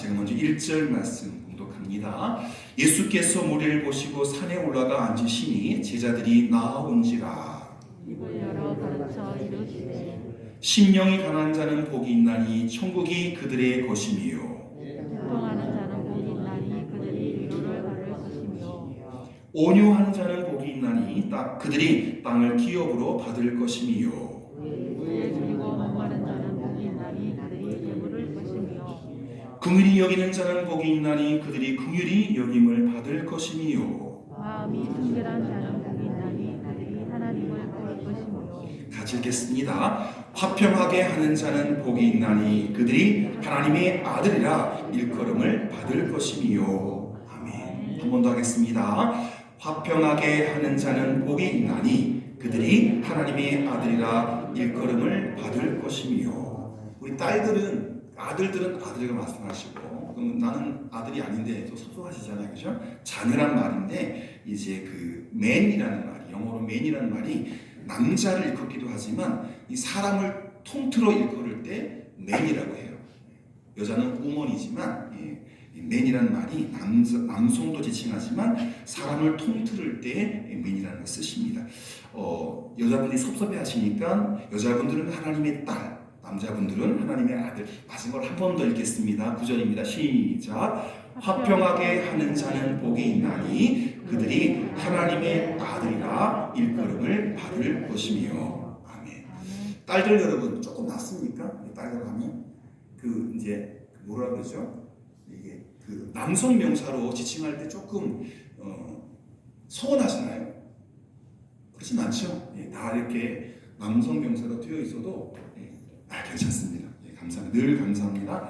제가 먼저 1절 말씀 공독합니다. 예수께서 무리를 보시고 산에 올라가 앉으시니 제자들이 나아온지라. 입을 열어 가르쳐 이르시되 심령이 가난한 자는 복이 있나니 천국이 그들의 것이미요. 평안한 자는 복이 있나니 그들이 위로를 받을 것이며 온유한 자는 복이 있나니 그들이 땅을 기업으로 받을 것이미요. 우에 줄이고 목마른 자는 복이 있나니 그들이 배부를 것이며 긍휼히 여기는 자는 복이 있나니 그들이 긍휼히 여김을 받을 것이미요. 마음이 순결한 자는 복이 있나니 그들이 하나님을 볼 것이며 같이 읽겠습니다. 화평하게 하는 자는 복이 있나니 그들이 하나님의 아들이라 일컬음을 받을 것이미요. 아멘. 한 번 더 하겠습니다. 화평하게 하는 자는 복이 있나니 그들이 하나님의 아들이라 일컬음을 받을 것이미요. 우리 아들들은 아들이라고 말씀하시고, 그럼 나는 아들이 아닌데 또 섭섭하시잖아요, 그죠? 자녀란 말인데 이제 그 man이라는 말이, 영어로 man이라는 말이 남자를 일컫기도 하지만 이 사람을 통틀어 일컬을 때 man이라고 해요. 여자는 woman이지만 man이라는 말이 남성도 지칭하지만 사람을 통틀을 때 man이라는 걸 쓰십니다. 여자분들이 섭섭해하시니까 여자분들은 하나님의 딸, 남자분들은 하나님의 아들. 마지막으로 한 번 더 읽겠습니다. 9절입니다. 시작. 화평하게 하는 자는 복이 있나니 그들이 하나님의 아들이라 일컬음을 받을 것이며. 아멘. 딸들 여러분 조금 낫습니까? 딸들 하면 그 이제 뭐라 그러죠? 이게 그 남성 명사로 지칭할 때 조금 서운하시나요? 그렇진 않죠. 다 이렇게 남성 명사로 되어 있어도 괜찮습니다. 감사합니다. 늘 감사합니다.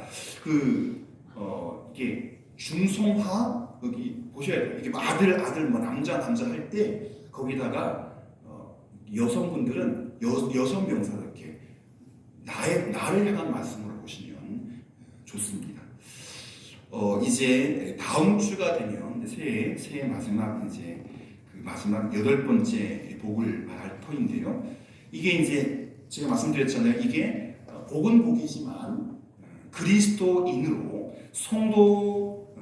이게 중성화 여기 보셔야 돼요. 이게 아들 뭐 남자 할 때 거기다가 여성분들은 여성 명사 이렇게 나를 향한 말씀으로 보시면 좋습니다. 이제 다음 주가 되면 새해 마지막 이제 그 마지막 8번째 복을 말할 터인데요. 이게 이제 제가 말씀드렸잖아요. 이게 복은 복이지만 그리스도인으로 성도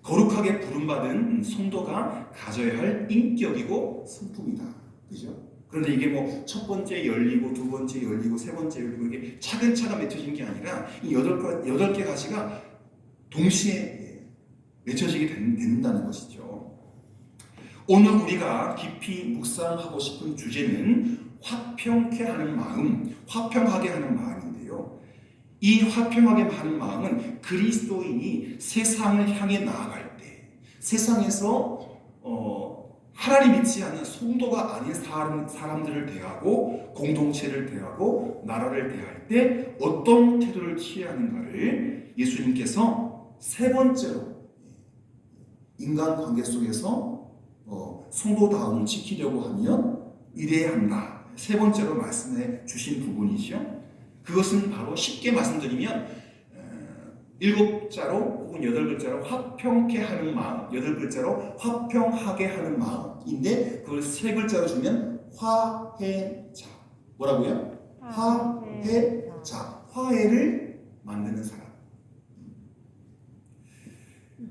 거룩하게 부름받은 성도가 가져야 할 인격이고 성품이다. 그죠? 그런데 이게 뭐 첫 번째 열리고 두 번째 열리고 세 번째 열리고 이게 차근차근 맺혀진 게 아니라 이 8개 가지가 동시에 맺혀지게 된다는 것이죠. 오늘 우리가 깊이 묵상하고 싶은 주제는 화평케 하는 마음, 화평하게 하는 마음인데요. 이 화평하게 하는 마음은 그리스도인이 세상을 향해 나아갈 때, 세상에서 하나님 믿지 않는 성도가 아닌 사람들을 대하고 공동체를 대하고 나라를 대할 때 어떤 태도를 취해야 하는가를 예수님께서 세 번째로 인간관계 속에서 성도다움을 지키려고 하면 이래야 한다. 세 번째로 말씀해 주신 부분이죠. 그것은 바로 쉽게 말씀드리면 7자로 혹은 8글자로 화평케 하는 마음, 8글자로 화평하게 하는 마음인데 그걸 3글자로 주면 화해자. 뭐라고요? 화해자. 화해를 만드는 사람.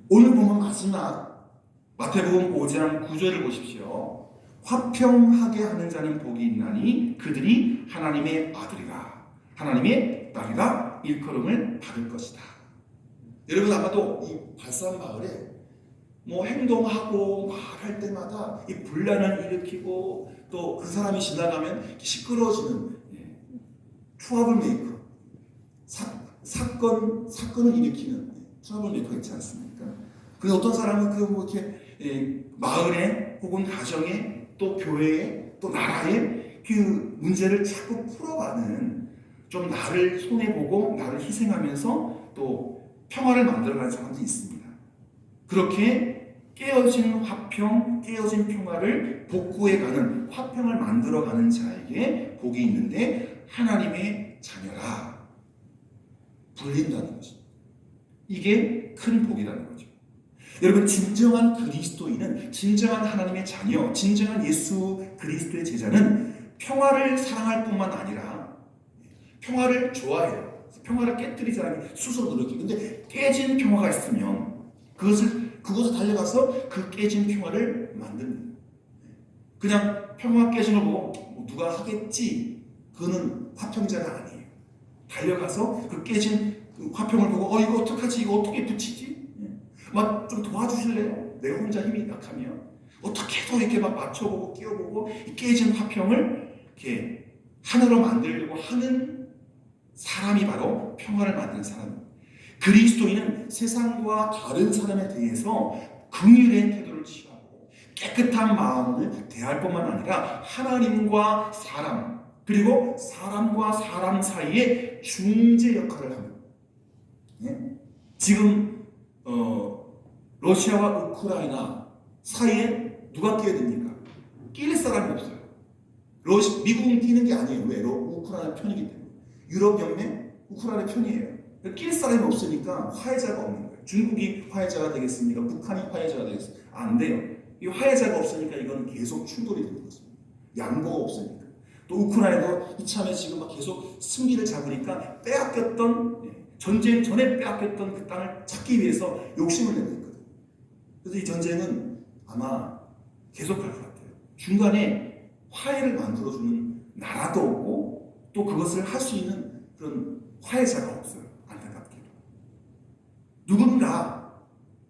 오늘 보면 마지막 마태복음 5장 9절을 보십시오. 화평하게 하는 자는 복이 있나니 그들이 하나님의 아들이라 하나님의 딸이라 일컬음을 받을 것이다. 여러분 아마도 이 발산 마을에 뭐 행동하고 말할 때마다 이 분란을 일으키고 또 그 사람이 지나가면 시끄러워지는 트러블 메이커, 사건을 일으키는 트러블 메이커 있지 않습니까? 그래서 어떤 사람은 뭐 이렇게 마을에 혹은 가정에 또 교회에 또 나라에 그 문제를 자꾸 풀어가는 좀 나를 손해보고 나를 희생하면서 또 평화를 만들어가는 사람도 있습니다. 그렇게 깨어진 화평, 깨어진 평화를 복구해가는 화평을 만들어가는 자에게 복이 있는데 하나님의 자녀라 불린다는 거죠. 이게 큰 복이라는 거죠. 여러분 진정한 그리스도인은 진정한 하나님의 자녀, 진정한 예수 그리스도의 제자는 평화를 사랑할 뿐만 아니라 평화를 좋아해요. 평화를 깨뜨리지 않게 스스로 노력해. 근데 깨진 평화가 있으면 그것을 달려가서 그 깨진 평화를 만듭니다. 그냥 평화 깨진 걸 보고 뭐 누가 하겠지, 그거는 화평자가 아니에요. 달려가서 그 깨진 그 화평을 보고 이거 어떡하지, 이거 어떻게 붙이지, 막 좀 도와주실래요? 내가 혼자 힘이 약하면 어떻게 해서 이렇게 막 맞춰보고 끼워보고 이 깨진 화평을 이렇게 하나로 만들려고 하는 사람이 바로 평화를 만드는 사람입니다. 그리스도인은 세상과 다른 사람에 대해서 긍휼의 태도를 취하고 깨끗한 마음을 대할 뿐만 아니라 하나님과 사람, 그리고 사람과 사람 사이에 중재 역할을 합니다. 지금 러시아와 우크라이나 사이에 누가 끼어야 됩니까? 끼일 사람이 없어요. 미국은 끼는 게 아니에요. 왜? 우크라이나 편이기 때문에. 유럽연맹 우크라이나 편이에요. 끼일 사람이 없으니까 화해자가 없는 거예요. 중국이 화해자가 되겠습니까? 북한이 화해자가 되겠습니까? 안 돼요. 이 화해자가 없으니까 이건 계속 충돌이 되는 것입니다. 양보가 없으니까. 또 우크라이나도 이참에 지금 막 계속 승리를 잡으니까 빼앗겼던, 전쟁 전에 빼앗겼던 그 땅을 찾기 위해서 욕심을 내고 있거든요. 그래서 이 전쟁은 아마 계속할 것 같아요. 중간에 화해를 만들어주는 나라도 없고 또 그것을 할 수 있는 그런 화해자가 없어요. 안타깝게도. 누군가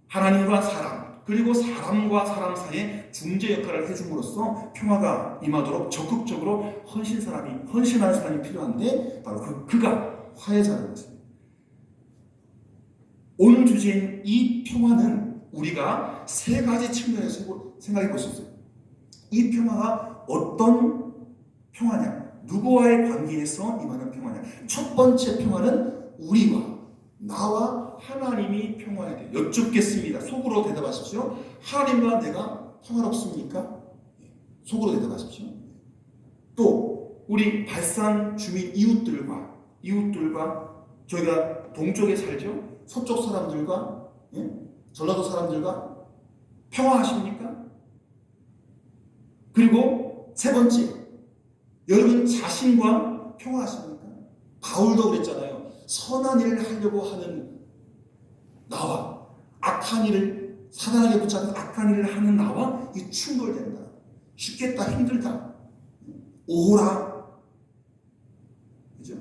하나님과 사람, 그리고 사람과 사람 사이에 중재 역할을 해줌으로써 평화가 임하도록 적극적으로 헌신하는 사람이 필요한데 바로 그가 화해자라는 것입니다. 오늘 주제인 이 평화는 우리가 세 가지 측면에서 생각해 볼 수 있어요. 이 평화가 어떤 평화냐? 누구와의 관계에서 임하는 평화냐? 첫 번째 평화는 우리와, 나와 하나님이 평화에 대해 여쭙겠습니다. 속으로 대답하십시오. 하나님과 내가 평화롭습니까? 속으로 대답하십시오. 또 우리 발산 주민 이웃들과 저희가 동쪽에 살죠? 서쪽 사람들과, 전라도 사람들과 평화하십니까? 그리고 세 번째, 여러분 자신과 평화하십니까? 바울도 그랬잖아요. 선한 일을 하려고 하는 나와 악한 일을, 사단에게 붙잡은 악한 일을 하는 나와 이 충돌된다. 쉽겠다, 힘들다. 오호라. 그죠?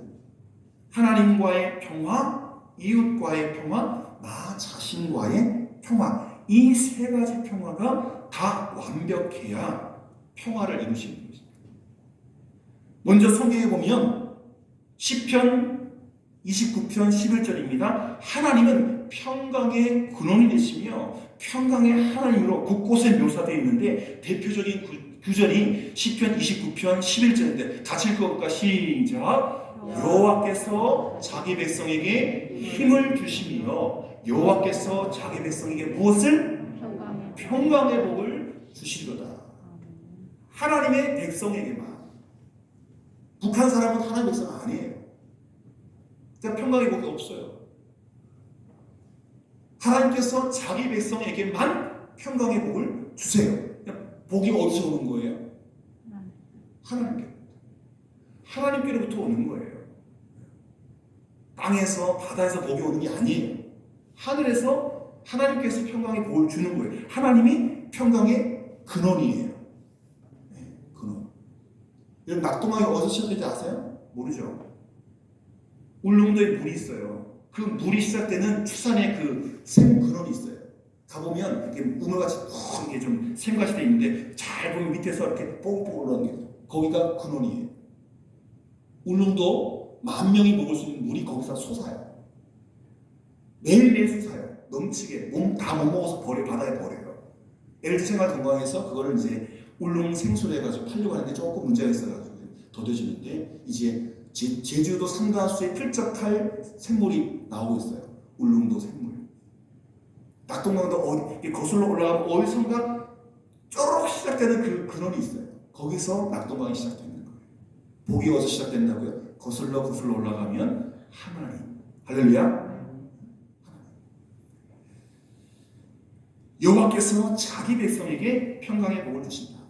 하나님과의 평화, 이웃과의 평화, 나 자신과의 평화. 이 세 가지 평화가 다 완벽해야 평화를 이루시는 것입니다. 먼저 성경에 보면 시편 29편 11절입니다. 하나님은 평강의 근원이 되시며 평강의 하나님으로 곳곳에 묘사되어 있는데 대표적인 구절이 시편 29편 11절인데 같이 읽어볼까? 시작. 여호와께서 자기 백성에게 힘을 주시며 여호와께서 자기 백성에게 무엇을? 평강의 복을 주시리로다. 하나님의 백성에게만. 북한 사람은 하나님의 백성 아니에요. 그러니까 평강의 복이 없어요. 하나님께서 자기 백성에게만 평강의 복을 주세요. 복이 어디서 오는 거예요? 하나님께로부터 오는 거예요. 땅에서, 바다에서 복이 오는 게 아니에요. 하늘에서 하나님께서 평강의 복을 주는 거예요. 하나님이 평강의 근원이에요. 근원. 여러분 낙동강이 어디서 시작될지 아세요? 모르죠. 울릉도에 물이 있어요. 그 물이 시작되는 추산에 그 샘 근원이 있어요. 가보면 이렇게 우물같이 이렇게 좀 샘같이 돼 있는데 잘 보면 밑에서 이렇게 뽕뽕 올라오는 게 거기가 근원이에요. 울릉도 10,000명이 먹을 수 있는 물이 거기서 솟아요. 매일매일 솟아요. 넘치게 몸 다 못 먹어서 바다에 버려요. LG 생활건강에서 그거를 이제 울릉 생수로 해가지고 팔려고 하는데 조금 문제가 있어가지고 더뎌지는데 이제 제주도 상가수에 필적할 샘물이 나오고 있어요. 울릉도 샘물. 낙동강도 거슬러 올라가면 어디선가 쪼록 시작되는 그 근원이 있어요. 거기서 낙동강이 시작되는 거예요. 복이 어디서 시작된다고요? 거슬러 올라가면 하나님. 할렐루야. 여호와께서 자기 백성에게 평강의 복을 주신다.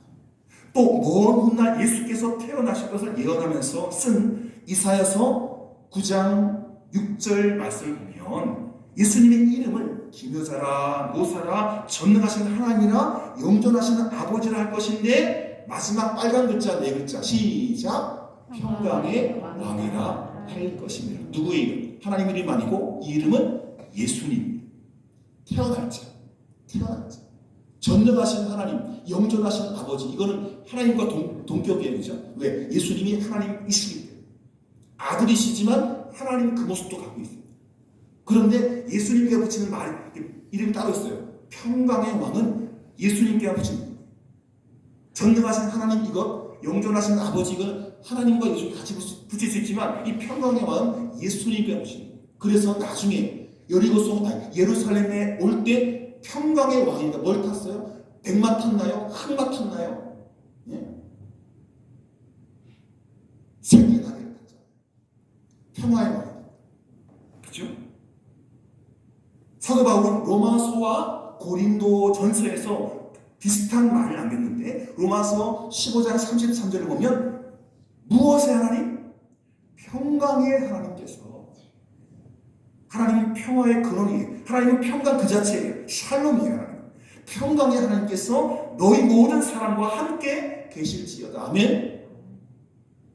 또 먼 훗날 예수께서 태어나실 것을 예언하면서 쓴 이사야서 9장 6절 말씀을 보면 예수님의 이름을 기묘자라 모사라 전능하신 하나님이라 영존하시는 아버지라 할 것인데 마지막 빨간 글자 네 글자 시작 평강의 왕이라 할 것입니다. 누구의 이름? 하나님 이름 아니고 이 이름은 예수님. 태어날 자 전능하신 하나님 영존하신 아버지 이거는 하나님과 동격이에요. 그죠? 왜? 예수님이 하나님이시기 때문에 아들이시지만 하나님 그 모습도 갖고 있어요. 그런데 예수님께 붙이는 이름이 따로 있어요. 평강의 왕은 예수님께 붙입니다. 전능하신 하나님 이것, 영존하신 아버지 이건 하나님과 예수님 같이 붙일 수 있지만 이 평강의 왕은 예수님께 붙입니다. 그래서 나중에 예루살렘에 올 때 평강의 왕이니까 뭘 탔어요? 백마 탔나요? 흑마 탔나요? 예? 새끼 나귀를 탔잖아요. 평화의 왕. 그죠? 사도 바울은 로마서와 고린도 전서에서 비슷한 말을 남겼는데 로마서 15장 33절을 보면 무엇의 하나님? 평강의 하나님께서 하나님은 평화의 근원이에요. 하나님은 평강 그 자체예요. 샬롬이에요. 하나님. 평강의 하나님께서 너희 모든 사람과 함께 계실지어다. 아멘.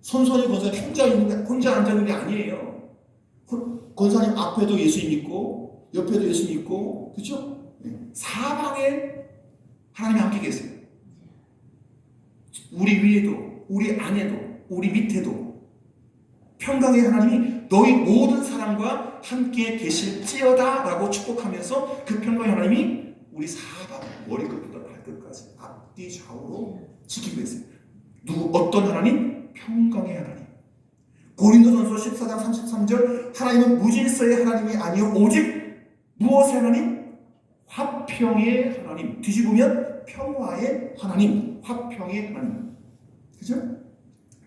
손선이 권사님 혼자 앉아있는 게 아니에요. 권사님 앞에도 예수님 있고 옆에도 예수님 있고 그렇죠? 사방에 하나님이 함께 계세요. 우리 위에도 우리 안에도 우리 밑에도 평강의 하나님이 너희 모든 사람과 함께 계실지어다 라고 축복하면서 그 평강의 하나님이 우리 사방 머리끝부터 발끝까지 앞뒤 좌우로 지키고 계세요. 어떤 하나님? 평강의 하나님. 고린도전서 14장 33절 하나님은 무질서의 하나님이 아니요 오직 무엇의 하나님? 화평의 하나님. 뒤집으면 평화의 하나님, 화평의 하나님. 그죠?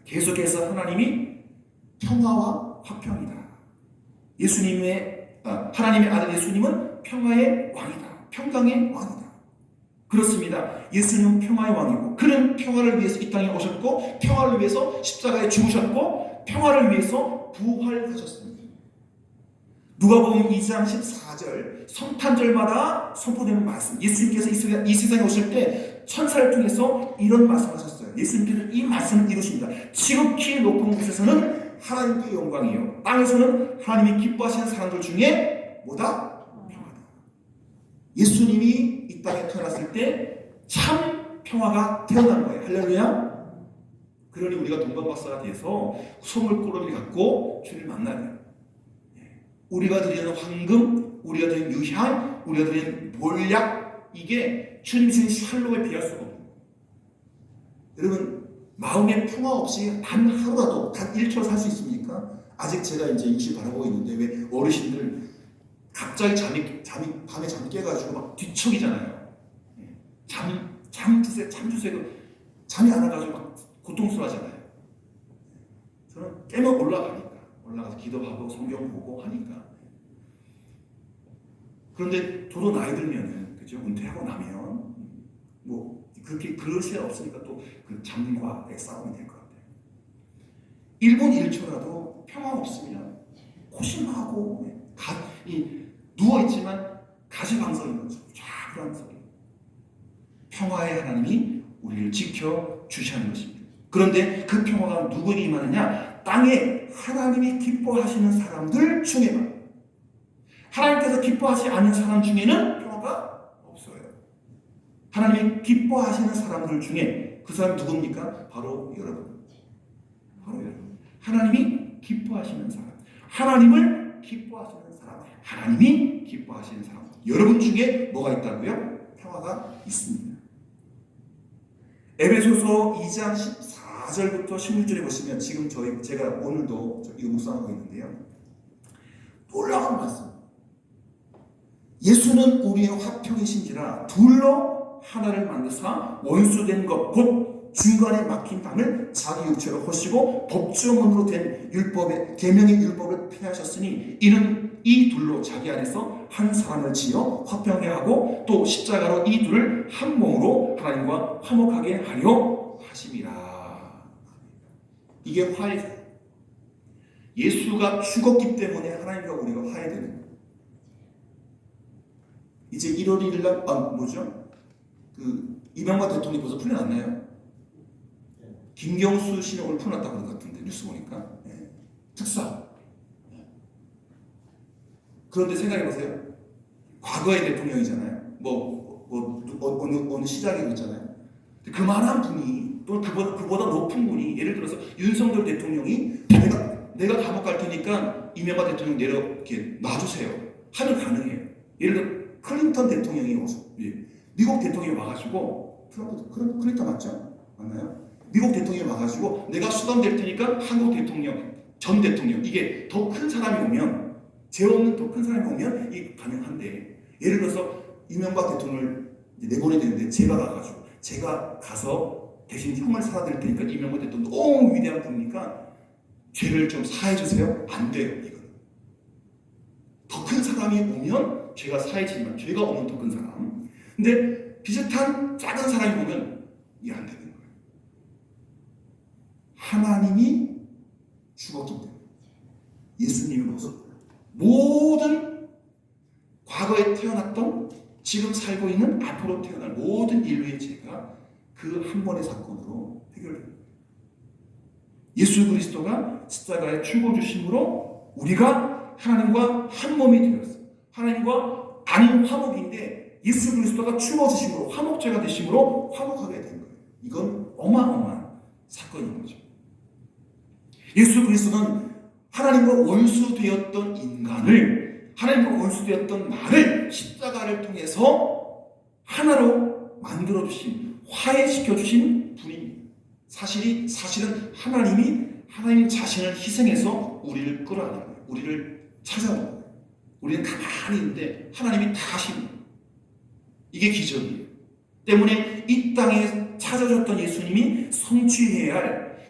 계속해서 하나님이 평화와 화평이다. 하나님의 아들 예수님은 평화의 왕이다. 평강의 왕이다. 그렇습니다. 예수님은 평화의 왕이고 그는 평화를 위해서 이 땅에 오셨고 평화를 위해서 십자가에 죽으셨고 평화를 위해서 부활하셨습니다. 누가복음 2장 14절 성탄절마다 선포되는 말씀. 예수님께서 이 세상에 오실 때 천사를 통해서 이런 말씀하셨어요. 예수님께서 이 말씀을 이루십니다. 지극히 높은 곳에서는 하나님께 영광이요 땅에서는 하나님이 기뻐하시는 사람들 중에 뭐다? 평화다. 예수님이 이 땅에 태어났을 때 참 평화가 태어난 거예요. 할렐루야. 그러니 우리가 동방박사가 돼서 소물꾸러미 갖고 주님을 만나야 돼요. 우리가 드리는 황금, 우리가 드리는 유향, 우리가 드리는 몰약 이게 주님이 주신 샬롬에 비할 수가 없는 거예요. 여러분 마음의 평화 없이 단 하루라도 단 1초 살 수 있습니까? 아직 제가 이제 60 바라보고 있는데 왜 어르신들 갑자기 밤에 잠 깨가지고 막 뒤척이잖아요. 잠 주세요. 잠이 안 와가지고 막 고통스러워하잖아요. 저는 깨면 올라가서 기도하고 성경 보고 하니까. 그런데 저도 나이 들면은 그죠? 은퇴하고 나면 뭐 그렇게 그럴 새 없으니까 또 그 잠과의 싸움이 될 것 같아요. 1분 1초라도 평화 없으면 고심하고 누워있지만 가시방석인 거죠. 좌불안석이. 평화의 하나님이 우리를 지켜주시는 것입니다. 그런데 그 평화가 누구에게 임하느냐? 땅에 하나님이 기뻐하시는 사람들 중에만. 하나님께서 기뻐하지 않는 사람 중에는 평화가 없어요. 하나님이 기뻐하시는 사람들 중에 그 사람 누굽니까? 바로 여러분. 하나님이 기뻐하시는 사람. 하나님을 기뻐하시는 사람. 하나님이 기뻐하시는 사람. 여러분 중에 뭐가 있다고요? 평화가 있습니다. 에베소서 2장 14절부터 16절에 보시면 지금 제가 오늘도 이거 묵상하고 있는데요. 놀라운 말씀. 예수는 우리의 화평이신지라 둘로 하나를 만드사 원수된 것 곧 중간에 막힌 땅을 자기 육체로 허시고 법조문으로 된 율법의 계명의 율법을 폐하셨으니 이는 이 둘로 자기 안에서 한 사람을 지어 화평케 하고 또 십자가로 이 둘을 한 몸으로 하나님과 화목하게 하려 하심이라. 이게 화해예요. 예수가 죽었기 때문에 하나님과 우리가 화해되는 거예요. 이제 1월 1일 날 이명박 대통령이 벌써 풀려났나요? 김경수 씨는 오늘 풀어났다고 그런 것 같은데 뉴스 보니까. 특사. 그런데 생각해보세요. 과거의 대통령이잖아요. 어느 시장에 있잖아요. 그만한 분이 또 그보다 높은 분이 예를 들어서 윤석열 대통령이 내가 감옥 갈 테니까 이명박 대통령 이렇게 놔주세요 하면 가능해요. 예를 들어 클린턴 대통령이 미국 대통령이 와가지고 클린턴 맞죠? 맞나요? 미국 대통령이 와가지고 내가 수감될 테니까 한국 대통령 전 대통령 이게 더 큰 사람이 오면 죄 없는 더 큰 사람이 오면 이게 가능한데 예를 들어서 이명박 대통령을 내보내야 되는데 제가 가서 대신 형을 사드릴 테니까 이명박 대통령 너무 위대한 분이니까 죄를 좀 사해주세요. 안 돼요. 이건 더 큰 사람이 오면 죄가 사해지지만 죄가 없는 더 큰 사람. 근데 비슷한 작은 사람이 오면 이게 안 되는 거예요. 하나님이 죽었기 때문에 예수님이 오셨어요. 모든 과거에 태어났던 지금 살고 있는 앞으로 태어날 모든 인류의 죄가 그 한 번의 사건으로 해결됩니다. 예수 그리스도가 십자가에 죽어 주심으로 우리가 하나님과 한 몸이 되었어요. 하나님과 아닌 화목인데 예수 그리스도가 죽어 주심으로 화목제가 되심으로 화목하게 된 거예요. 이건 어마어마한 사건인 거죠. 예수 그리스도는 하나님과 원수되었던 인간을 하나님과 원수되었던 나를 십자가를 통해서 하나로 만들어 주신 화해시켜 주신 분입니다. 사실은 하나님 자신을 희생해서 우리를 끌어안은 거예요. 우리를 찾아온 거예요. 우리는 가만히 있는데 하나님이 다 하신 거예요. 이게 기적이에요. 때문에 이 땅에 찾아줬던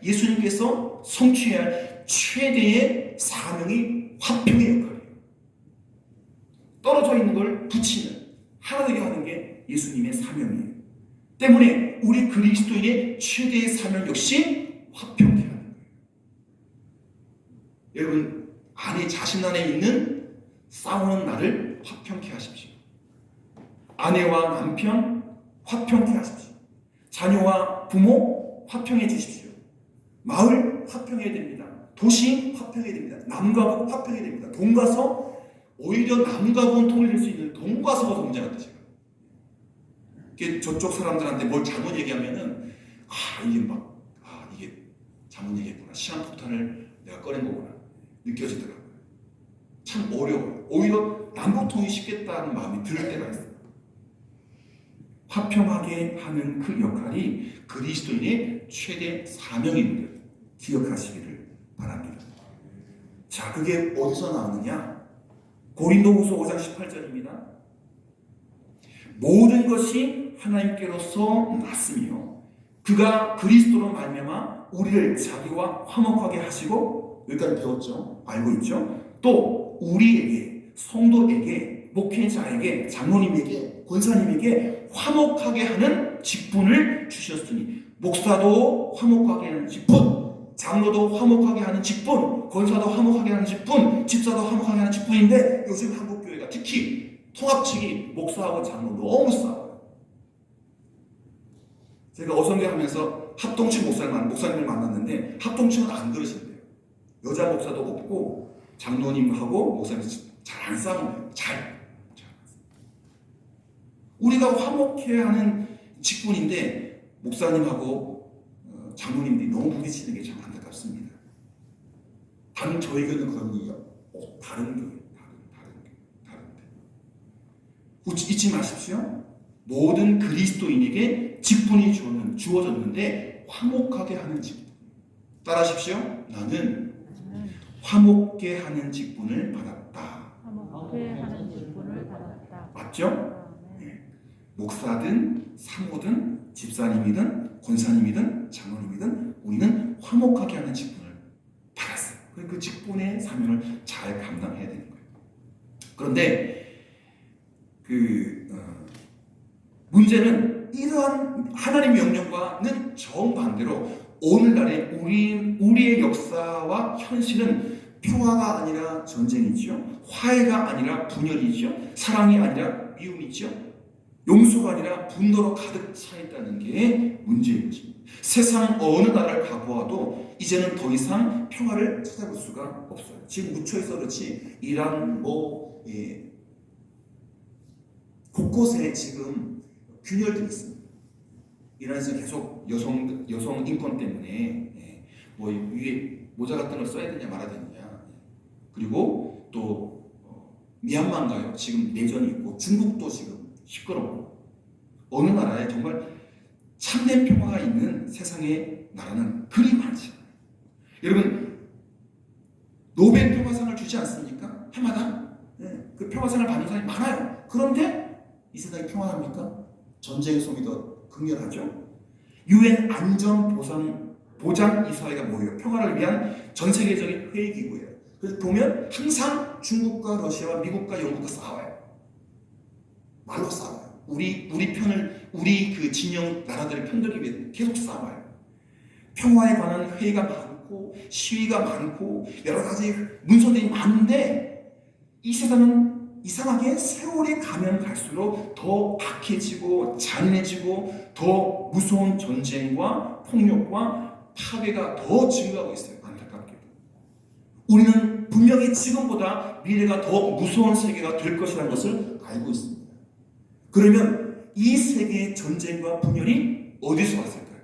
예수님께서 성취해야 할 최대의 사명이 화평의 역할이에요. 떨어져 있는 걸 붙이는 하나 되게 하는 게 예수님의 사명이에요. 때문에 우리 그리스도인의 최대의 사명 역시 화평케 하는 거예요. 여러분 자신 안에 있는 싸우는 나를 화평케 하십시오. 아내와 남편 화평케 하십시오. 자녀와 부모 화평해 주십시오. 마을 화평해야 됩니다. 도시 화평해야 됩니다. 남과 북 화평해야 됩니다. 동가서 오히려 남과 북은 통일될 수 있는 동가서가 더 문제가 되죠. 저쪽 사람들한테 뭘 잘못 얘기하면은 이게 잘못 얘기했구나. 시한폭탄을 내가 꺼낸 거구나. 느껴지더라고요. 참 어려워요. 오히려 남북통일이 쉽겠다는 마음이 들 때가 있어요. 화평하게 하는 그 역할이 그리스도인의 최대 사명임을 기억하시기를 바랍니다. 자, 그게 어디서 나오느냐? 고린도후서 5장 18절입니다. 모든 것이 하나님께로서 났으며 그가 그리스도로 말미암아 우리를 자기와 화목하게 하시고 여기까지 배웠죠? 알고 있죠? 또 우리에게 성도에게 목회자에게 장로님에게 권사님에게 화목하게 하는 직분을 주셨으니 목사도 화목하게 하는 직분, 장로도 화목하게 하는 직분, 권사도 화목하게 하는 직분, 집사도 화목하게 하는 직분인데 요즘 한국교회가 특히 통합 측이 목사하고 장로 너무 싸워요. 제가 어선교 하면서 합동측 목사님을 만났는데 합동측은 안 그러신대요. 여자 목사도 없고 장로님하고 목사님 잘 안 싸우네요. 우리가 화목해야 하는 직분인데 목사님하고 장로님들이 너무 부딪히는 게 참 안타깝습니다. 저희 교회는 그런 일이야. 다른 교회. 잊지 마십시오. 모든 그리스도인에게 직분이 주어졌는데 화목하게 하는 직분. 따라하십시오. 나는 화목게 하는 직분을 받았다. 화목게 하는 직분을 받았다. 맞죠? 네. 목사든 사모든 집사님이든 권사님이든 장로님이든 우리는 화목하게 하는 직분을 받았어요. 그 직분의 사명을 잘 감당해야 되는 거예요. 그런데 문제는 이러한 하나님의 명령과는 정반대로 오늘날의 우리의 역사와 현실은 평화가 아니라 전쟁이죠. 화해가 아니라 분열이죠. 사랑이 아니라 미움이죠. 용서가 아니라 분노로 가득 차 있다는 게 문제인 것입니다. 세상 어느 나라를 가보아도 이제는 더 이상 평화를 찾아볼 수가 없어요. 지금 묻혀있어 그렇지 이란 곳곳에 지금 균열들이 있습니다. 이란에서 계속 여성 인권 때문에 뭐 위에 모자 같은 걸 써야 되냐 말아야 되느냐. 그리고 또 미얀마인가요? 지금 내전이 있고 중국도 지금 시끄럽고 어느 나라에 정말 참된 평화가 있는 세상의 나라는 그리 많지 않아요. 여러분 노벨 평화상을 주지 않습니까? 해마다 그 평화상을 받는 사람이 많아요. 그런데 이 세상이 평화합니까? 전쟁의 속이 더 극렬하죠. UN 안전보장 이사회가 뭐예요? 평화를 위한 전 세계적인 회의기구예요. 그래서 보면 항상 중국과 러시아와 미국과 영국과 싸워요. 말로 싸워요. 우리 그 진영 나라들을 편들기 위해 계속 싸워요. 평화에 관한 회의가 많고 시위가 많고 여러 가지 문서들이 많은데 이 세상은 이상하게 세월이 가면 갈수록 더 악해지고 잔인해지고 더 무서운 전쟁과 폭력과 파괴가 더 증가하고 있어요. 안타깝게도. 우리는 분명히 지금보다 미래가 더 무서운 세계가 될 것이라는 것을 알고 있습니다. 그러면 이 세계의 전쟁과 분열이 어디서 왔을까요?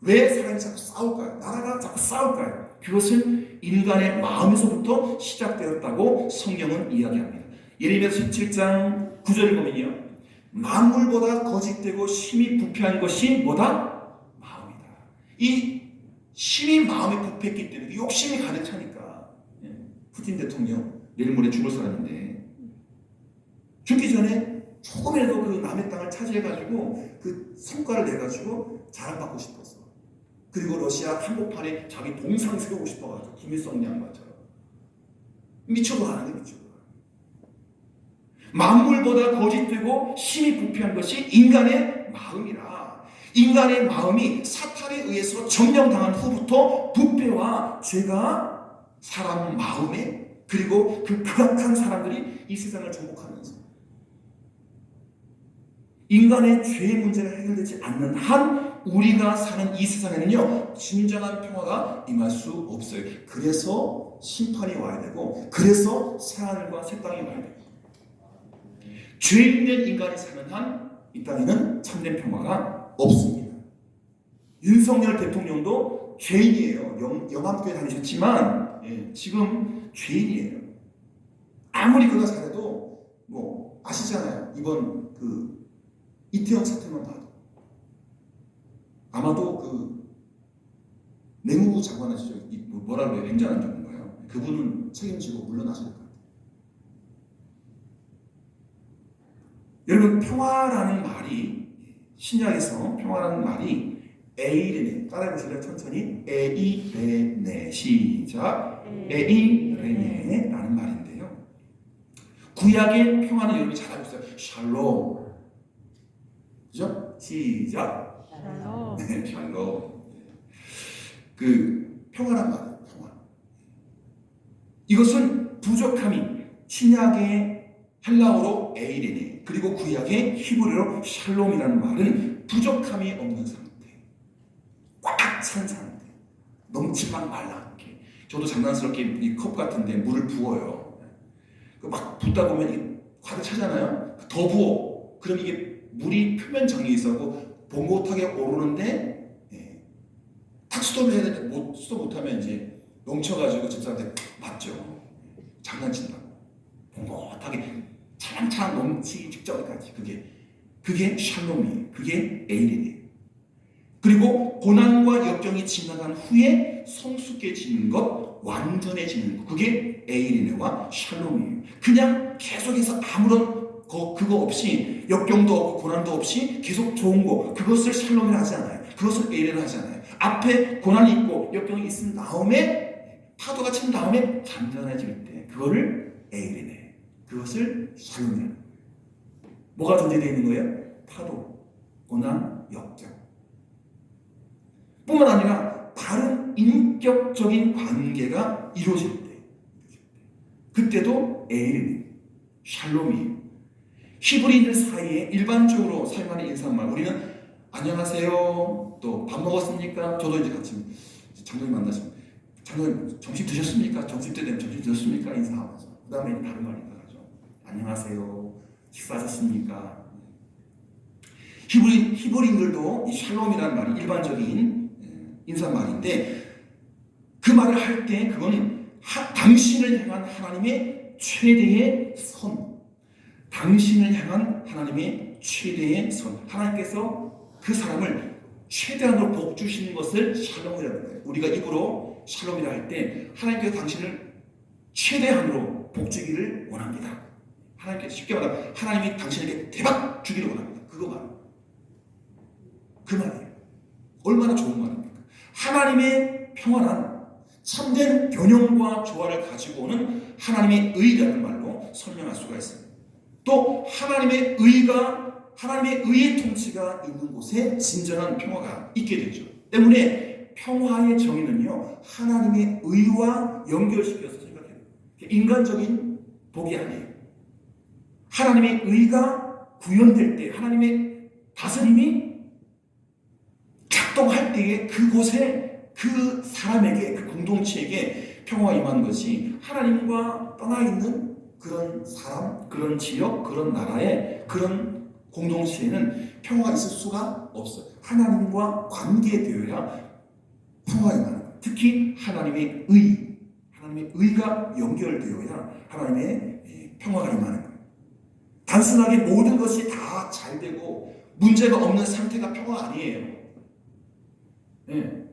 왜 사람이 자꾸 싸울까요? 나라가 자꾸 싸울까요? 그것은 인간의 마음에서부터 시작되었다고 성경은 이야기합니다. 예레미야서 17장 9절을 보면요. 만물보다 거짓되고 심히 부패한 것이 뭐다? 마음이다. 이 심히 마음이 부패했기 때문에 욕심이 가득 차니까 푸틴 대통령 내일 모레 죽을 사람인데 죽기 전에 조금이라도 그 남의 땅을 차지해가지고 그 성과를 내가지고 자랑받고 싶었어. 그리고 러시아 한복판에 자기 동상 세우고 싶어가지고 김일성 양반처럼 미쳐버리는 게 미쳐버려. 만물보다 거짓되고 심히 부패한 것이 인간의 마음이라. 인간의 마음이 사탄에 의해서 점령당한 후부터 부패와 죄가 사람 마음에 그리고 그 극악한 사람들이 이 세상을 정복하면서 인간의 죄의 문제가 해결되지 않는 한 우리가 사는 이 세상에는요 진정한 평화가 임할 수 없어요. 그래서 심판이 와야 되고 그래서 새하늘과 새 땅이 와야 되고 죄 있는 인간이 사는 한 이 땅에는 참된 평화가 없습니다. 윤석열 대통령도 죄인이에요. 영암교회 다니셨지만 지금 죄인이에요. 아무리 그가 잘해도 뭐 아시잖아요. 이번 그 이태원 사태만 봐도 아마도 그 내무부 장관 하시죠. 뭐라 그래요? 행정안전부인가요? 그분은 책임지고 물러나실 것 같아요. 여러분 평화라는 말이 신약에서 평화라는 말이 에이레네 따라해보실래요? 천천히 에이레네 시작 에이레네라는 말인데요. 구약의 평화는 여러분이 잘 알고 있어요. 샬롬 그죠? 시작 샬롬. 네, 샬롬. 그 평화란 말이에요. 평화. 이것은 부족함이 신약의 헬라어로 에이레네 그리고 구약의 히브리어로 샬롬이라는 말은 부족함이 없는 상태, 꽉 찬 상태, 넘치막 말랑하게. 저도 장난스럽게 이 컵 같은데 물을 부어요. 막 붓다 보면 이게 가득 차잖아요. 더 부어. 그럼 이게 물이 표면 정리에 있어서 봉긋하게 오르는데 탁 스톱을 해야 되는데 스톱 못하면 이제 넘쳐가지고 집사람한테 맞죠. 장난친다고. 봉긋하게 차랑차랑 넘치기 직전까지 그게 샬롬이에요. 그게 에이레네예요. 그리고 고난과 역경이 지나간 후에 성숙해지는 것, 완전해지는 것, 그게 에이레네와 샬롬이에요. 그냥 계속해서 아무런 그거 없이 역경도 없고 고난도 없이 계속 좋은 거 그것을 샬롬이라 하지 않아요. 그것을 에이레네 하지 않아요. 앞에 고난이 있고 역경이 있은 다음에 파도가 친 다음에 잔잔해질 때 그거를 에이레네 그것을 샬롬이라. 뭐가 존재되어 있는 거예요? 파도, 고난, 역경. 뿐만 아니라 다른 인격적인 관계가 이루어질 때 그때도 에일이에요. 샬롬이에요. 히브리인들 사이에 일반적으로 사용하는 인사말, 우리는 안녕하세요, 또 밥 먹었습니까? 저도 이제 같이 장로님 만나시면 장로님 점심 드셨습니까? 점심 때 되면 점심 드셨습니까? 인사하면서 그 다음에 다른 말이 나가죠. 안녕하세요, 식사하셨습니까? 히브리인들도 이 샬롬이라는 말이 일반적인 인사말인데 그 말을 할 때 그건 당신을 향한 하나님의 최대의 선, 당신을 향한 하나님의 최대의 선, 하나님께서 그 사람을 최대한으로 복 주시는 것을 샬롬이라는 거예요. 우리가 입으로 샬롬이라 할 때 하나님께서 당신을 최대한으로 복 주기를 원합니다. 하나님께서 쉽게 말하면 하나님이 당신에게 대박 주기를 원합니다. 그거 말이에요. 그 말이에요. 얼마나 좋은 말입니까? 하나님의 평안한 참된 균형과 조화를 가지고 오는 하나님의 의라는 말로 설명할 수가 있습니다. 또 하나님의 의의 통치가 있는 곳에 진정한 평화가 있게 되죠. 때문에 평화의 정의는요, 하나님의 의와 연결시켜서 생각해요. 인간적인 복이 아니에요. 하나님의 의가 구현될 때, 하나님의 다스림이 작동할 때에 그곳에 그 사람에게, 그 공동체에게 평화가 임하는 것이 하나님과 떠나 있는 그런 사람, 그런 지역, 그런 나라의 그런 공동체에는 평화가 있을 수가 없어요. 하나님과 관계되어야 평화가 임하는 거예요. 특히 하나님의 의가 연결되어야 하나님의 평화가 임하는 거예요. 단순하게 모든 것이 다 잘 되고 문제가 없는 상태가 평화가 아니에요. 네.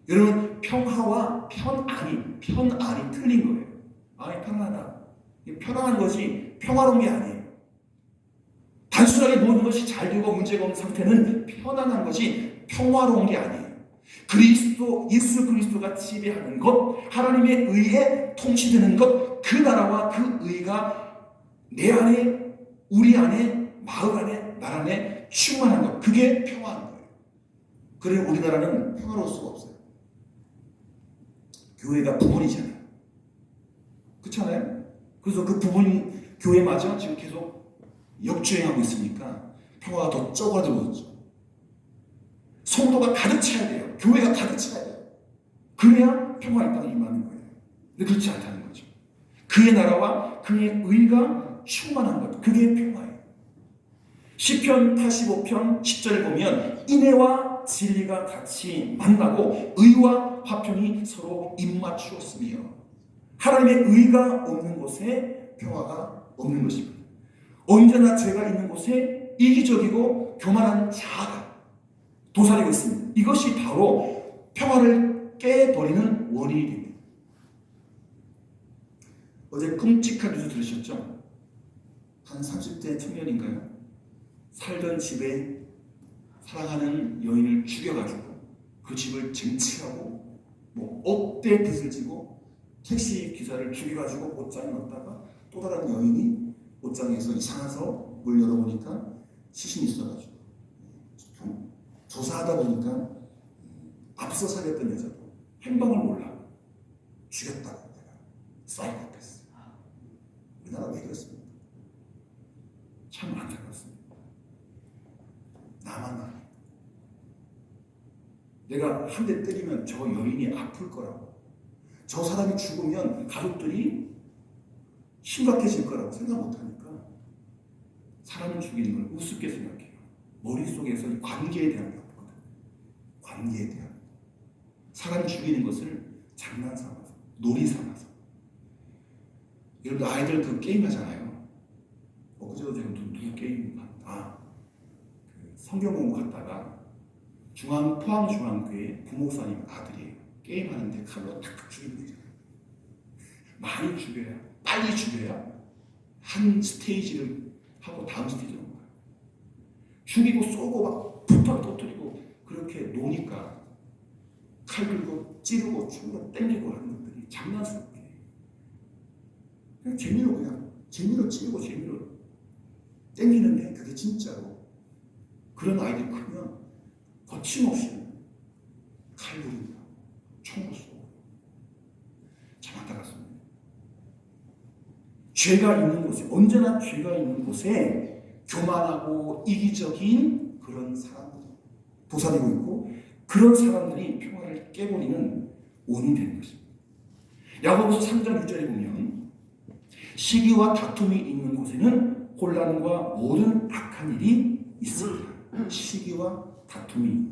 여러분, 평화와 편안이 틀린 거예요. 아니, 편안하다. 편안한 것이 평화로운 게 아니에요. 단순하게 모든 것이 잘 되고 문제가 없는 상태는 편안한 것이 평화로운 게 아니에요. 예수 그리스도가 지배하는 것, 하나님의 의에 통치되는 것, 그 나라와 그 의가 내 안에, 우리 안에, 마음 안에, 나 안에 충만한 것, 그게 평화인 거예요. 그래 우리나라는 평화로울 수가 없어요. 교회가 부분이잖아요. 그렇잖아요? 그래서 그 부분 교회마저 지금 계속 역주행하고 있으니까 평화가 더 쪼그라들어졌죠. 성도가 가득 차야 돼요. 교회가 가득 차야 돼요. 그래야 평화의 땅에 임하는 거예요. 근데 그렇지 않다는 거죠. 그의 나라와 그의 의가 충만한 것, 그게 평화예요. 시편 85편 10절을 보면 인애와 진리가 같이 만나고 의와 화평이 서로 입맞추었으며, 하나님의 의가 없는 곳에 평화가 없는 것입니다. 언제나 죄가 있는 곳에 이기적이고 교만한 자아가 도사리고 있습니다. 이것이 바로 평화를 깨버리는 원인이 됩니다. 어제 끔찍한 뉴스 들으셨죠? 한 30대 청년인가요? 살던 집에 사랑하는 여인을 죽여가지고 그 집을 쟁취하고 억대 빚을 지고 택시 기사를 죽여가지고 옷장에 넣었다가 또 다른 여인이 옷장에서 이상해서 문 열어보니까 시신이 있어가지고 조사하다 보니까 앞서 살렸던 여자도 행방을 몰라 죽였다고. 내가 사이코패스. 우리나라 왜 그렇습니까? 참 안타깝습니다. 나만 아니에요. 내가 한 대 때리면 저 여인이 아플 거라고, 저 사람이 죽으면 가족들이 심각해질 거라고 생각 못하니까 사람을 죽이는 걸 우습게 생각해요. 머릿속에서 관계에 대한 게 없거든요. 관계에 대한, 사람 죽이는 것을 장난 삼아서, 놀이 삼아서. 여러분 아이들 그 게임 하잖아요. 그저 제가 누구 게임 성경 공부 갔다가 포항중앙교회 부목사님 아들이에요. 게임하는데 칼로 탁탁 죽이는 거잖아요. 많이 죽여야, 빨리 죽여야 한 스테이지를 하고 다음 스테이지로 가요. 죽이고 쏘고 막 푹푹 터뜨리고 그렇게 노니까 칼 들고 찌르고 충격 땡기고 하는 것들이 장난스럽게 그냥 재미로 찌르고 재미로 땡기는데, 그게 진짜로 그런 아이들이 크면 거침없이 칼 부립니다. 총을 쏘고. 참 안타깝습니다. 죄가 있는 곳에, 언제나 죄가 있는 곳에 교만하고 이기적인 그런 사람들이 도사리고 있고, 그런 사람들이 평화를 깨버리는 원인이 되는 것입니다. 야고보서 3장 6절에 보면 시기와 다툼이 있는 곳에는 혼란과 모든 악한 일이 있습니다. 시기와 다툼이,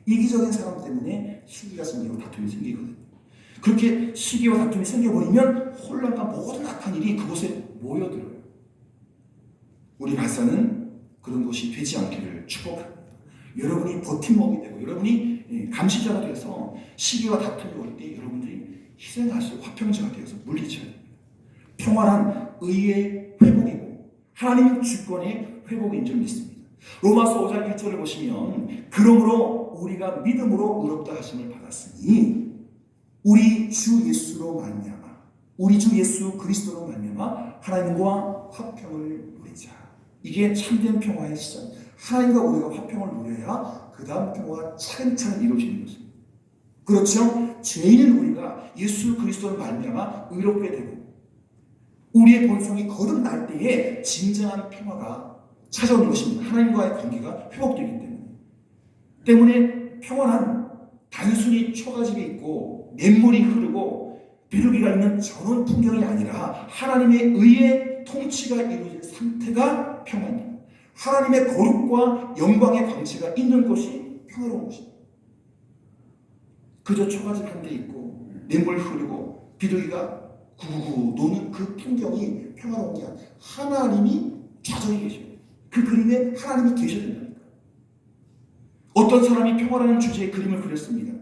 이기적인 사람 때문에 시기가 생기고 다툼이 생기거든요. 그렇게 시기와 다툼이 생겨버리면 혼란과 모든 악한 일이 그곳에 모여들어요. 우리 발사는 그런 것이 되지 않기를 축복합니다. 여러분이 버팀목이 되고 여러분이 감시자가 되어서 시기와 다툼이 올 때 여러분들이 희생하시고 화평자가 되어서 물리쳐야 됩니다. 평화란 의의 회복이고 하나님 주권의 회복인 줄 믿습니다. 로마서 5장 1절을 보시면 그러므로 우리가 믿음으로 의롭다 하심을 받았으니 우리 주 예수로 말미암아, 우리 주 예수 그리스도로 말미암아 하나님과 화평을 누리자. 이게 참된 평화의 시작. 하나님과 우리가 화평을 누려야 그 다음 평화가 차근차근 이루어지는 것입니다. 그렇죠? 죄인은 우리가 예수 그리스도로 말미암아 의롭게 되고 우리의 본성이 거듭날 때에 진정한 평화가 찾아오는 것입니다. 하나님과의 관계가 회복되기 때문에 평화는 단순히 초가집이 있고 냇물이 흐르고 비둘기가 있는 저런 풍경이 아니라 하나님의 의의 통치가 이루어진 상태가 평화입니다. 하나님의 거룩과 영광의 광채가 있는 것이 평화로운 것입니다. 그저 초가집 한 대 있고 냇물 흐르고 비둘기가 구구구 노는 그 풍경이 평화로운 게 아니라 하나님이 좌정에 계십니다. 그 그림에 하나님이 계셔야 된다니까. 어떤 사람이 평화라는 주제의 그림을 그렸습니다.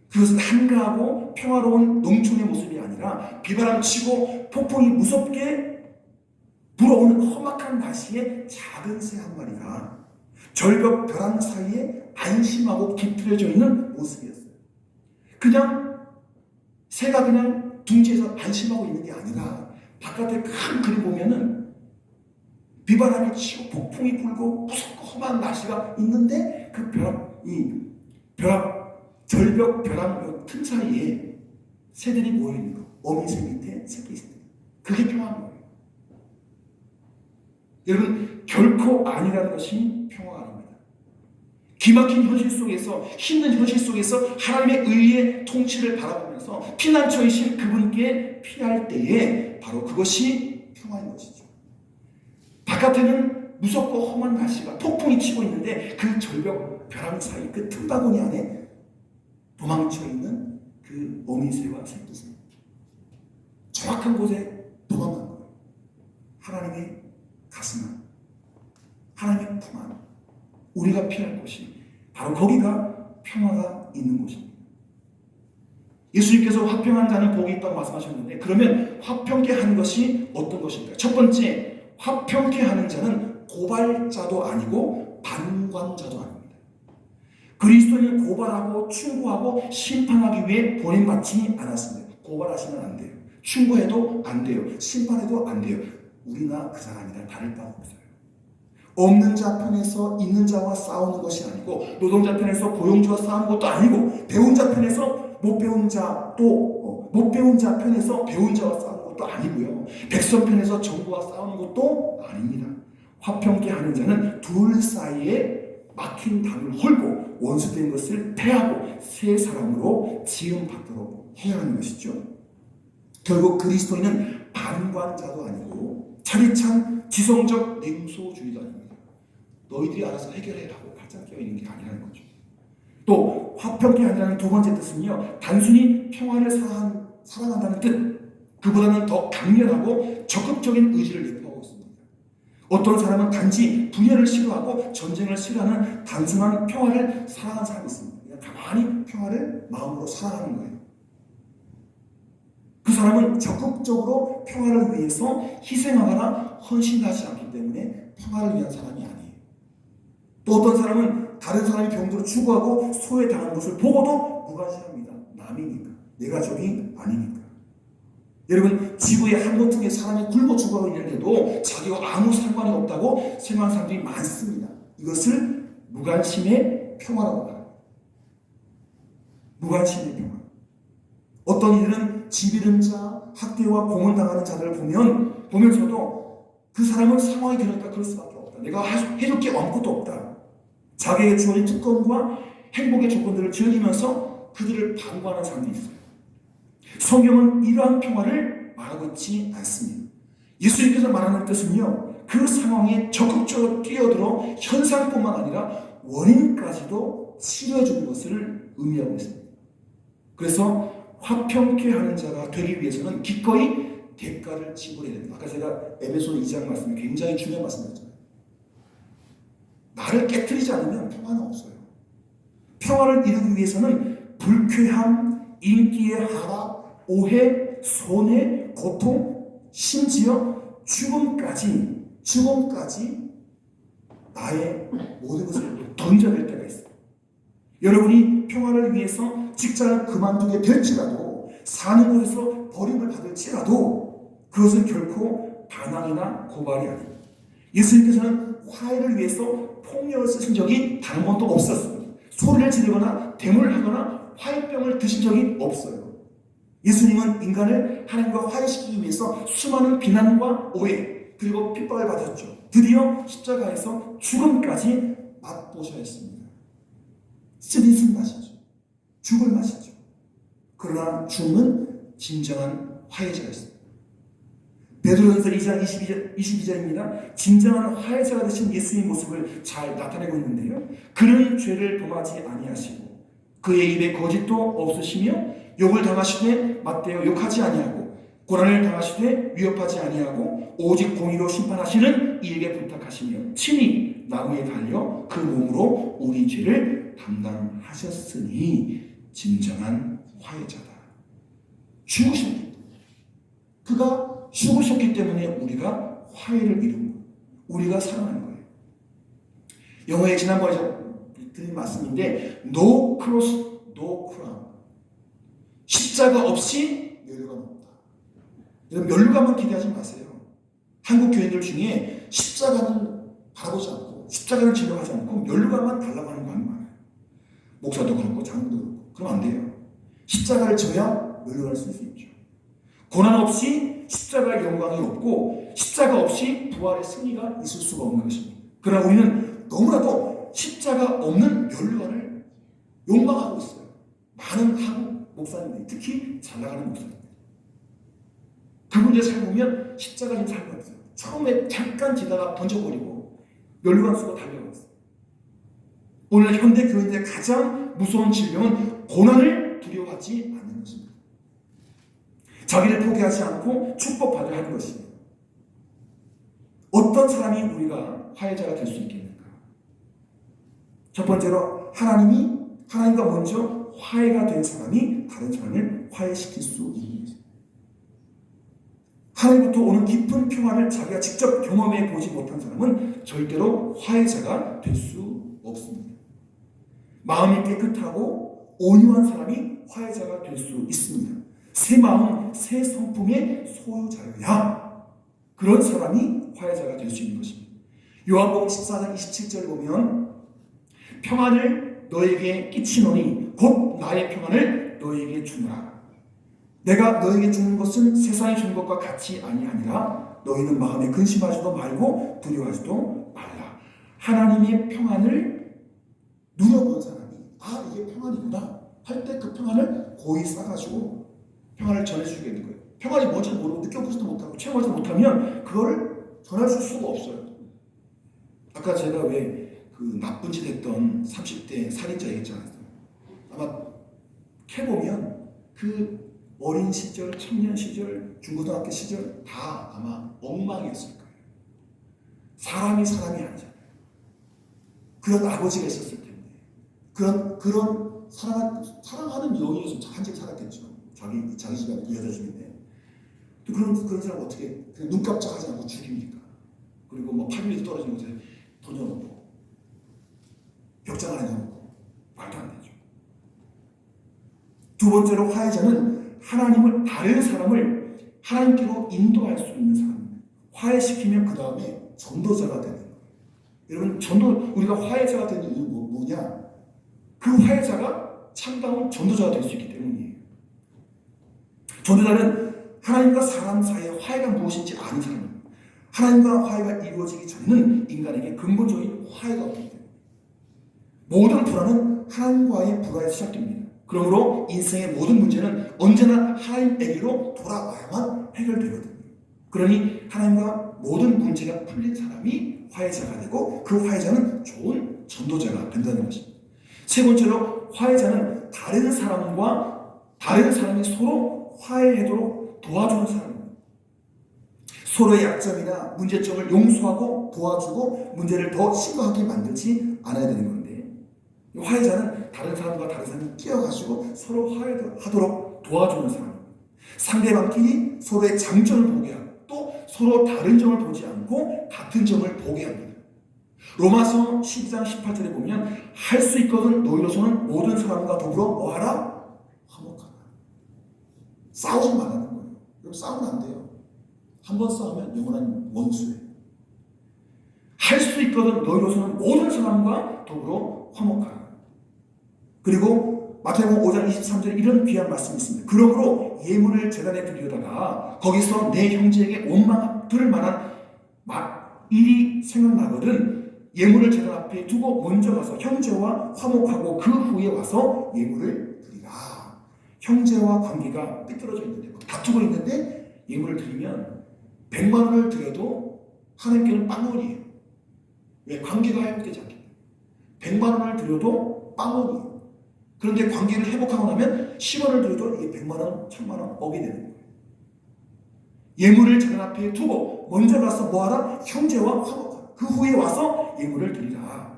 그것은 한가하고 평화로운 농촌의 모습이 아니라 비바람 치고 폭풍이 무섭게 불어오는 험악한 날씨에 작은 새 한 마리가 절벽 벼랑 사이에 안심하고 깃들여져 있는 모습이었어요. 그냥 새가 그냥 둥지에서 안심하고 있는 게 아니라 바깥에 큰 그림 보면은 비바람이 치고 폭풍이 불고 무섭고 험한 날씨가 있는데 그 절벽 벼랑 틈 사이에 새들이 모여있는 거, 어미새 밑에 새끼 있습니다. 그게 평화인 거예요. 여러분, 결코 아니라는 것이 평화가 아닙니다. 기막힌 현실 속에서, 힘든 현실 속에서 하나님의 의의 통치를 바라보면서 피난처이신 그분께 피할 때에 바로 그것이 평화인 것이죠. 바깥에는 무섭고 험한 날씨가 폭풍이 치고 있는데 그 절벽 벼랑 사이 그 틈바구니 안에 도망쳐 있는 그 어미새와 새끼새, 정확한 곳에 도망간 거예요. 하나님의 가슴 안, 하나님의 품 안, 우리가 피할 곳이 바로 거기가 평화가 있는 곳입니다. 예수님께서 화평한 자는 복이 있다고 말씀하셨는데, 그러면 화평케 하는 것이 어떤 것일까요? 첫 번째, 화평케 하는 자는 고발자도 아니고 방관자도 아닙니다. 그리스도인을 고발하고 충고하고 심판하기 위해 보냄받지 않았습니다. 고발하시면 안 돼요. 충고해도 안 돼요. 심판해도 안 돼요. 우리나 그 사람이나 다를 바가 없어요. 없는 자 편에서 있는 자와 싸우는 것이 아니고, 노동자 편에서 고용주와 싸우는 것도 아니고, 배운 자 편에서 못 배운 자 편에서 배운 자와 싸우는 것도 아니고요. 백성 편에서 정부와 싸우는 것도 아닙니다. 화평케 하는 자는 둘 사이에 막힌 담을 헐고 원수된 것을 패하고 새 사람으로 지음받도록 해야 하는 것이죠. 결국 그리스도인은 방관자도 아니고 차디찬 지성적 냉소주의도 아닙니다. 너희들이 알아서 해결해라고 가장 껴있는 게 아니라는 거죠. 또 화평케 하는 두 번째 뜻은요, 단순히 평화를 사랑한다는 뜻, 그보다는 더 강렬하고 적극적인 의지를 내포하고 있습니다. 어떤 사람은 단지 분열을 싫어하고 전쟁을 싫어하는 단순한 평화를 사랑하는 사람이 있습니다. 그냥 가만히 평화를 마음으로 사랑하는 거예요. 그 사람은 적극적으로 평화를 위해서 희생하거나 헌신하지 않기 때문에 평화를 위한 사람이 아니에요. 또 어떤 사람은 다른 사람이 병들어 죽어가고 소외당한 것을 보고도 무관심합니다. 남이니까, 내 가족이 아니니까. 여러분, 지구의 한 모퉁이에 사람이 굶어 죽어가고 있는데도 자기와 아무 상관이 없다고 생각하는 사람들이 많습니다. 이것을 무관심의 평화라고 합니다. 무관심의 평화. 어떤 이들은 집 잃은 자, 학대와 고문당하는 자들을 보면서도 그 사람은 상황이 그러니까 그럴 수밖에 없다. 내가 해줄 게 아무것도 없다. 자기에게 주어진 특권과 행복의 조건들을 즐기면서 그들을 방관하는 사람도 있어요. 성경은 이러한 평화를 말하고 있지 않습니다. 예수님께서 말하는 뜻은요, 그 상황에 적극적으로 뛰어들어 현상뿐만 아니라 원인까지도 치료해 주는 것을 의미하고 있습니다. 그래서 화평케 하는 자가 되기 위해서는 기꺼이 대가를 지불해야 됩니다. 아까 제가 에베소 2장 말씀이 굉장히 중요한 말씀이었잖아요. 나를 깨트리지 않으면 평화는 없어요. 평화를 이루기 위해서는 불쾌함, 인기의 하락, 오해, 손해, 고통, 심지어 죽음까지 나의 모든 것을 던져낼 때가 있어요. 여러분이 평화를 위해서 직장을 그만두게 될지라도, 사는 곳에서 버림을 받을지라도 그것은 결코 반항이나 고발이 아닙니다. 예수님께서는 화해를 위해서 폭력을 쓰신 적이 단 한 번도 없었습니다. 소리를 지르거나 대물을 하거나 화해병을 드신 적이 없어요. 예수님은 인간을 하나님과 화해시키기 위해서 수많은 비난과 오해 그리고 핍박을 받았죠. 드디어 십자가에서 죽음까지 맛보셔야 했습니다. 쓰디쓴 맛이죠. 죽을 맛이죠. 그러나 주는 진정한 화해자였습니다. 베드로전서 2장 22절입니다. 진정한 화해자가 되신 예수의 모습을 잘 나타내고 있는데요. 그는 죄를 범하지 아니하시고 그의 입에 거짓도 없으시며 욕을 당하시되 맞대어 욕하지 아니하고 고난을 당하시되 위협하지 아니하고 오직 공의로 심판하시는 이에게 부탁하시며 친히 나무에 달려 그 몸으로 우리 죄를 담당하셨으니 진정한 화해자다. 죽으셨기 때문에, 그가 죽으셨기 때문에 우리가 화해를 이룬 거예요. 우리가 살아난 거예요. 영어에 지난번에 드린 말씀인데 No cross, no crown. 십자가 없이 면류관 없다. 여러분 면류관만 기대하지 마세요. 한국 교인들 중에 십자가는 바라보지 않고 십자가를 지려하지 않고 면류관만 달라고 하는 분이 많아요. 목사도 그렇고 장로도 그렇고. 그러면 안 돼요. 십자가를 져야 면류관을 쓸 수 있죠. 고난 없이 십자가의 영광이 없고 십자가 없이 부활의 승리가 있을 수가 없는 것입니다. 그러나 우리는 너무나도 십자가 없는 면류관을 욕망하고 있어요. 많은 한국 목사님들이, 특히 잘 나가는 목사님들. 그분들 살보면 십자가 좀 살고 있어요. 처음에 잠깐 지다가 던져버리고 면류관 쓰고 달려가고 있어요. 오늘 현대 교인들의 가장 무서운 질병은 고난을 두려워하지 않는 것입니다. 자기를 포기하지 않고 축복받으려 하는 것입니다. 어떤 사람이 우리가 화해자가 될 수 있겠는가? 첫 번째로 하나님과 먼저 화해가 된 사람이 다른 사람을 화해시킬 수 있는 것입니다. 하나님부터 오는 깊은 평화를 자기가 직접 경험해 보지 못한 사람은 절대로 화해자가 될 수 없습니다. 마음이 깨끗하고 온유한 사람이 화해자가 될 수 있습니다. 새 마음, 새 성품의 소유자여야 그런 사람이 화해자가 될 수 있는 것입니다. 요한복음 14장 27절을 보면 평안을 너에게 끼치노니 곧 나의 평안을 너에게 주노라. 내가 너에게 주는 것은 세상이 주는 것과 같이 아니하니라. 너희는 마음에 근심하지도 말고 두려워하지도 말라. 하나님의 평안을 누려본 사람이 이게 평안이구나 할 때 그 평안을 고이 싸가지고 평안을 전해주게 되는 거예요. 평안이 뭔지 모르고 느껴보지도 못하고 체험하지 못하면 그걸 전해줄 수가 없어요. 아까 제가 왜 그 나쁜 짓 했던 30대 살인자 얘기했잖아요. 아마 캐보면 그 어린 시절, 청년 시절, 중고등학교 시절 다 아마 엉망이었을 거예요. 사람이 아니잖아요. 그런 아버지가 있었을 텐데 그런 사랑하는 여인에서 한 집 살았겠죠. 자기 집에 여자 집인데 그런 사람 어떻게 눈 깜짝하지 않고 죽입니까? 그리고 뭐 파밀리도 떨어진 곳에 던져놓고 벽장 안에 넣어놓고 말도 안 되죠. 두 번째로 화해자는 다른 사람을 하나님께로 인도할 수 있는 사람입니다. 화해시키면 그 다음에 전도자가 되는 거예요. 여러분 우리가 화해자가 되는 이유는 뭐냐? 그 화해자가 참다운 전도자가 될 수 있기 때문이에요. 전도자는 하나님과 사람 사이의 화해가 무엇인지 아는 사람입니다. 하나님과 화해가 이루어지기 전에는 인간에게 근본적인 화해가 없기 때문에 모든 불화는 하나님과의 불화에서 시작됩니다. 그러므로 인생의 모든 문제는 언제나 하나님에게로 돌아와야만 해결되거든요. 그러니 하나님과 모든 문제가 풀린 사람이 화해자가 되고 그 화해자는 좋은 전도자가 된다는 것입니다. 세 번째로 화해자는 다른 사람이 서로 화해하도록 도와주는 사람입니다. 서로의 약점이나 문제점을 용서하고 도와주고 문제를 더 심각하게 만들지 않아야 되는 건데, 화해자는 다른 사람과 다른 사람이 끼어가지고 서로 화해하도록 도와주는 사람입니다. 상대방끼리 서로의 장점을 보게 하고 또 서로 다른 점을 보지 않고 같은 점을 보게 합니다. 로마서 12장 18절에 보면 할 수 있거든 너희로서는 모든 사람과 더불어 뭐하라? 화목하라. 싸우지 말라는 거예요. 그럼 싸우면 안 돼요. 한 번 싸우면 영원한 원수예요. 할 수 있거든 너희로서는 모든 사람과 더불어 화목하라. 그리고 마태복음 5장 23절에 이런 귀한 말씀이 있습니다. 그러므로 예물을 제단에 드리려다가 거기서 내 형제에게 원망 들을 만한 일이 생각나거든 예물을 제단 앞에 두고 먼저 가서 형제와 화목하고 그 후에 와서 예물을 드리라. 형제와 관계가 삐뚤어져 있는데 다투고 있는데 예물을 드리면 100만 원을 드려도 하나님께는 빵원이에요. 왜? 관계가 회복되지 않기 때문에. 100만 원을 드려도 빵원이에요. 그런데 관계를 회복하고 나면 10원을 드려도 이게 100만 원, 1000만 원 억이 되는 거예요. 예물을 제단 앞에 두고 먼저 가서 뭐하라? 형제와 화목하라. 그 후에 와서 예물을 드리라.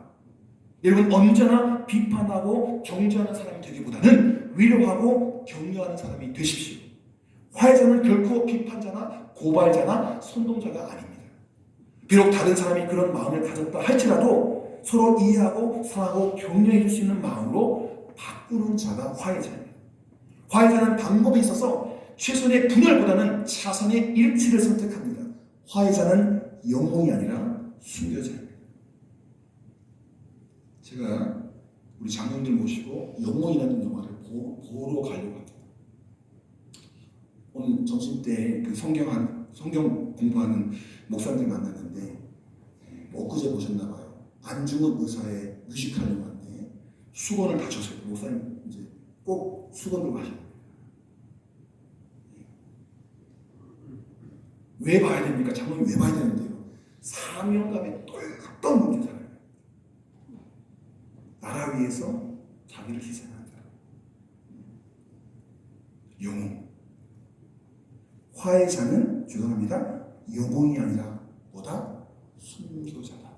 여러분 언제나 비판하고 정죄하는 사람이 되기보다는 위로하고 격려하는 사람이 되십시오. 화해자는 결코 비판자나 고발자나 선동자가 아닙니다. 비록 다른 사람이 그런 마음을 가졌다 할지라도 서로 이해하고 사랑하고 격려해 줄 수 있는 마음으로 바꾸는 자가 화해자입니다. 화해자는 방법에 있어서 최선의 분열보다는 차선의 일치를 선택합니다. 화해자는 영웅이 아니라 순교자입니다. 제가 우리 장로님들 모시고 영웅이라는 영화를 보러 가려고 합니다. 오늘 점심 때 그 성경 공부하는 목사님들 만났는데 엊그제 보셨나 봐요. 안중근 의사의 뮤지컬 영화인데 수건을 다쳤어요. 목사님 이제 꼭 수건 들고 가셔야 돼요. 왜 봐야 됩니까? 장로님 왜 봐야 되는데요? 사명감에 똘똘 뭉친 사람이에요. 나라 위해서 자기를 희생한 사람. 영웅. 화해자는 죄송합니다. 영웅이 아니라 뭐다? 순교자다.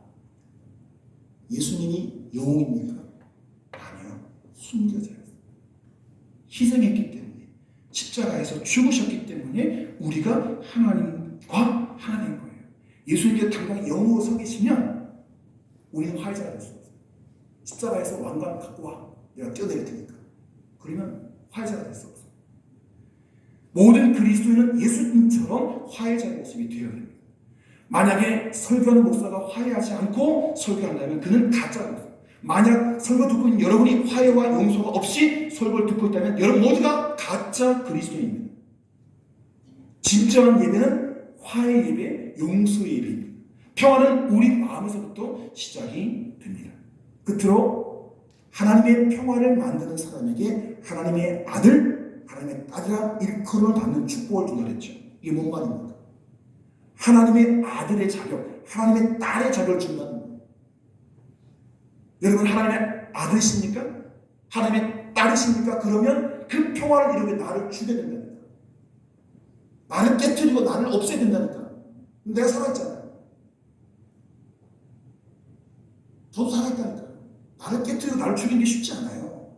예수님이 영웅입니까? 아니요. 순교자였어요. 희생했기 때문에 십자가에서 죽으셨기 때문에 우리가 하나님과 하나님 거예요. 예수님께 당당히 영으로 서 계시면 우리는 화해자가 될 수 없어요. 십자가에서 왕관 갖고 와. 내가 뛰어내릴 테니까. 그러면 화해자가 될 수 없어요. 모든 그리스도인은 예수님처럼 화해자의 모습이 되어야 됩니다. 만약에 설교하는 목사가 화해하지 않고 설교한다면 그는 가짜 목사. 만약 설교 듣고 있는 여러분이 화해와 용서가 없이 설교를 듣고 있다면 여러분 모두가 가짜 그리스도인입니다. 진정한 예배는 화해 예배, 용서 예배입니다. 평화는 우리 마음에서부터 시작이 됩니다. 끝으로 하나님의 평화를 만드는 사람에게 하나님의 아들, 하나님의 딸이라 일컬음을 받는 축복을 준다 그랬죠. 이게 뭔 말입니까? 하나님의 아들의 자격, 하나님의 딸의 자격을 준다는 거예요. 여러분 하나님의 아들이십니까? 하나님의 딸이십니까? 그러면 그 평화를 이루게 나를 주게 된다니까. 나를 깨뜨리고 나를 없애야 된다니까. 내가 살아있잖아요. 저도 살아있다니까요. 나를 깨뜨리고 나를 죽이는 게 쉽지 않아요.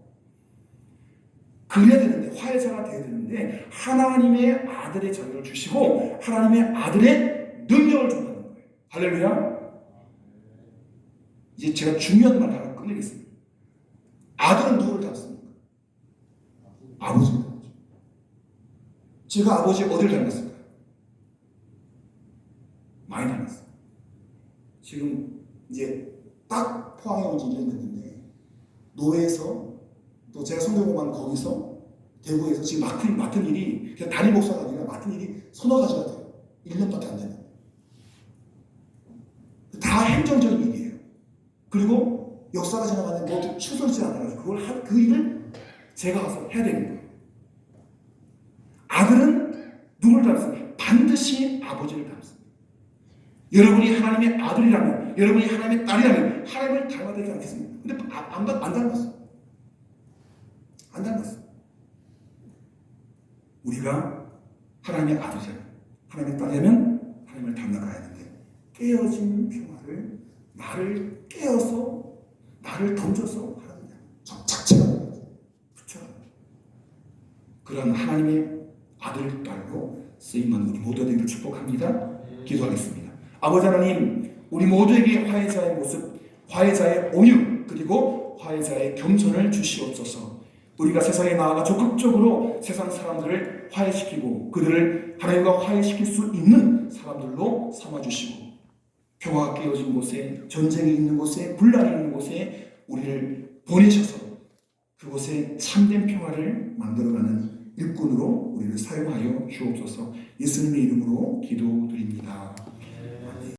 그래야 되는데, 화해자가 되어야 되는데 하나님의 아들의 자격을 주시고 하나님의 아들의 능력을 준다는 거예요. 할렐루야. 이제 제가 중요한 말 하나 끝내겠습니다. 아들은 누구를 닮았습니까? 아버지를 닮았죠. 제가 아버지 어디를 닮았을까요? 많이 닮았어요. 지금 이제 딱 포항에 온 지 1년 됐는데 노회에서 또 제가 성경 공부한 거기서 대구에서 지금 맡은 일이 그냥 담임 목사가 아니라 맡은 일이 서너 가지가 돼요. 1년밖에 안 되는. 다 행정적인 일이에요. 그리고 역사가 지나가는 뭐 추설지 않아가지고 그 일을 제가 가서 해야 되는 거예요. 아들은 누굴 닮습니까? 반드시 아버지를 닮습니다. 여러분이 하나님의 아들이라면, 여러분이 하나님의 딸이라면 하나님을 닮아야 되지 않겠습니까? 근데 안 닮았어. 안 닮았어. 우리가 하나님의 아들이라면, 하나님의 딸이라면 하나님을 닮아가야 하는데 깨어진 평화를 나를 깨어서 나를 던져서 하나님 자체가 붙여갑니다. 그런 하나님의 아들, 딸로 쓰임만 우리 모두 되기를 축복합니다. 기도하겠습니다. 아버지 하나님, 우리 모두에게 화해자의 모습, 화해자의 온유, 그리고 화해자의 겸손을 주시옵소서. 우리가 세상에 나아가 적극적으로 세상 사람들을 화해시키고 그들을 하나님과 화해시킬 수 있는 사람들로 삼아주시고, 평화가 깨어진 곳에, 전쟁이 있는 곳에, 분란이 있는 곳에 우리를 보내셔서 그곳에 참된 평화를 만들어가는 일꾼으로 우리를 사용하여 주옵소서. 예수님의 이름으로 기도드립니다.